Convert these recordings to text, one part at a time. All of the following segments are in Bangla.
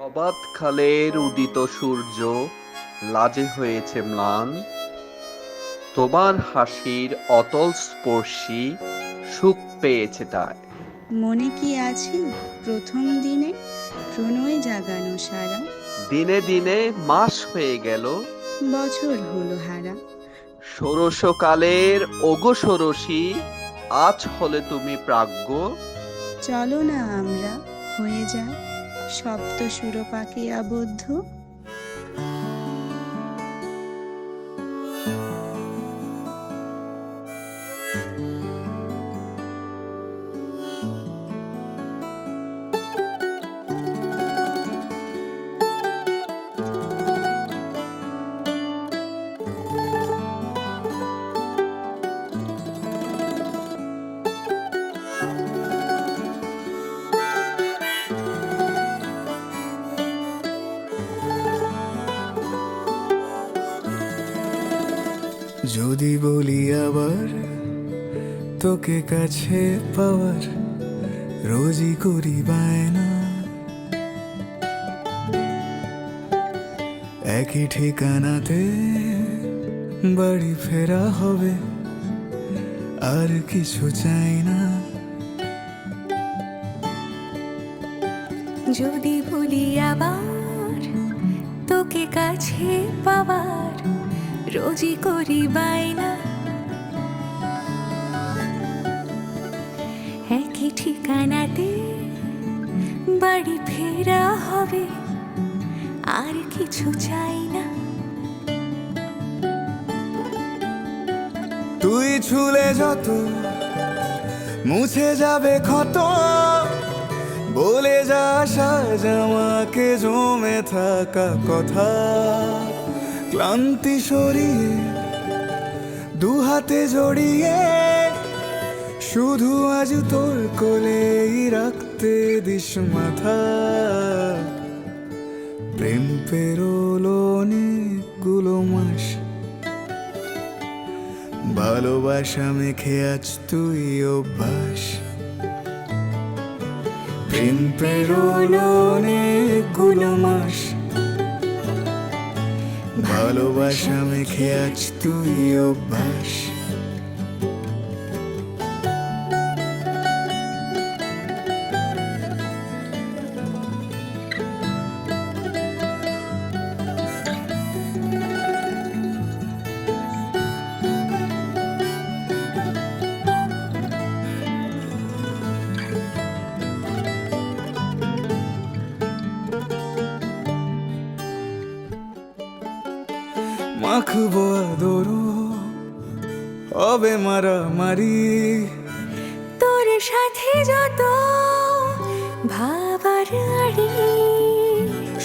প্রভাত খালের উদিত সূর্য লাজে হয়েছে ম্লান, তোমার হাসির অতল স্পর্শী সুখ পেয়েছে তাই। মনে কি আছে প্রথম দিনে প্রণয় জাগানো সারা? দিনে দিনে মাস হয়ে গেল, বছর হলো হারা। ষোড়শকালের ওগো ষোড়শী, আজ হলে তুমি প্রাজ্ঞ। চলো না আমরা হয়ে যাই সপ্ত সুরপাকে আবদ্ধ। যদি বলি আবার তোকে কাছে পাওয়ার, রোজই করি বায়না, একই ঠিকানাতে বাড়ি ফেরা হবে, আর কিছু চাই না। যদি বলি আবার তোকে কাছে পাওয়ার, রোজই করি বায়না, একই ঠিকানাতে বাড়ি ফেরা হবে, আর কিছু চাই না। তুই ছুলে যত মুছে যাবে ক্ষত, বলে যাস আজ আমাকে জমে থাকা কথা। ক্লান্তি সরিয়ে দু হাতে জড়িয়ে শুধু আজ তোর কোলেই রাখতে দিস মাথা। প্রেম পেরোলো অনেকগুলো মাস, ভালোবাসা মেখে আজ তুই অভ্যাস। প্রেম পেরোলো অনেকগুলো মাস, ভালোবাসা মেখে আজ তুই অভ্যাস। মাখবো আদরো হবে মারামারি, তোর সাথে যত ভাবার আড়ি,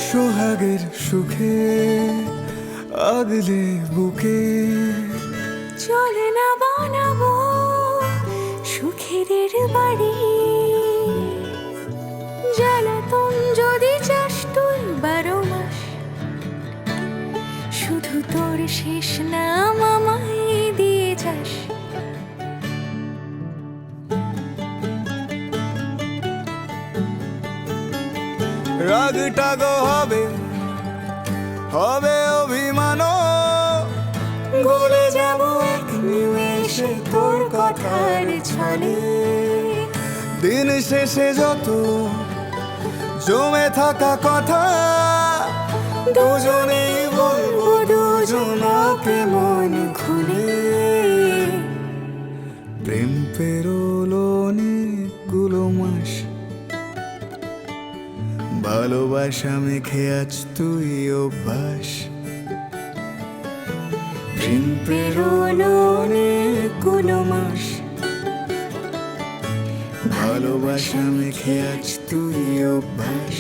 সোহাগের সুখে আগলে বুকে। চলে না বানাবো সুখের বাড়ি, জ্বালাতন যদি চাস তুই 12 মাস, শুধু তোর শেষ নাম আমায় দিয়ে যাস। রাগটা গো হবে হবে অভিমান, ভুলে যাব এক নিমেষে তোর কথার ছলে। দিন শেষে যত জমে থাকা কথা, দুজনেই বলবো দুজনকে মন খুলে। প্রেম পেরোলো অনেকগুলো মাস, ভালোবাসা মেখে আজ তুই অভ্যাস। প্রেম পেরোলো অনেকগুলো মাস, ভালোবাসা মেখে আজ তুই অভ্যাস।